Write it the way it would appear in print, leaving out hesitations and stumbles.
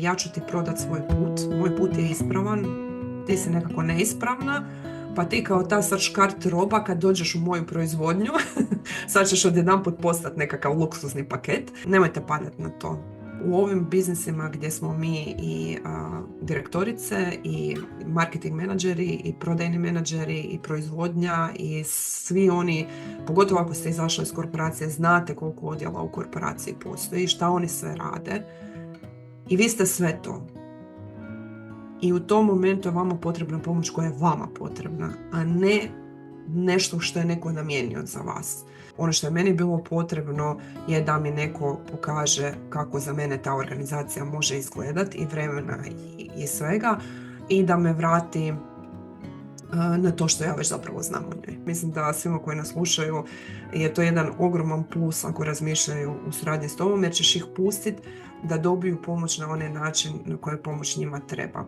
Ja ću ti prodat svoj put, moj put je ispravan, ti si nekako neispravna, pa ti kao ta sad škart roba kad dođeš u moju proizvodnju, sad ćeš odjedanput postati nekakav luksuzni paket. Nemojte padati na to. U ovim biznisima gdje smo mi i direktorice i marketing menadžeri i prodajni menadžeri i proizvodnja i svi oni, pogotovo ako ste izašli iz korporacije, znate koliko odjela u korporaciji postoji, šta oni sve rade i vi ste sve to. I u tom momentu je vama potrebna pomoć koja je vama potrebna, a ne nešto što je neko namijenio za vas. Ono što je meni bilo potrebno je da mi neko pokaže kako za mene ta organizacija može izgledati i vremena i svega i da me vrati na to što ja već zapravo znam o njoj. Mislim da svima koji nas slušaju je to jedan ogroman plus ako razmišljaju u suradnji s tobom jer ćeš ih pustiti da dobiju pomoć na onaj način na koji pomoć njima treba.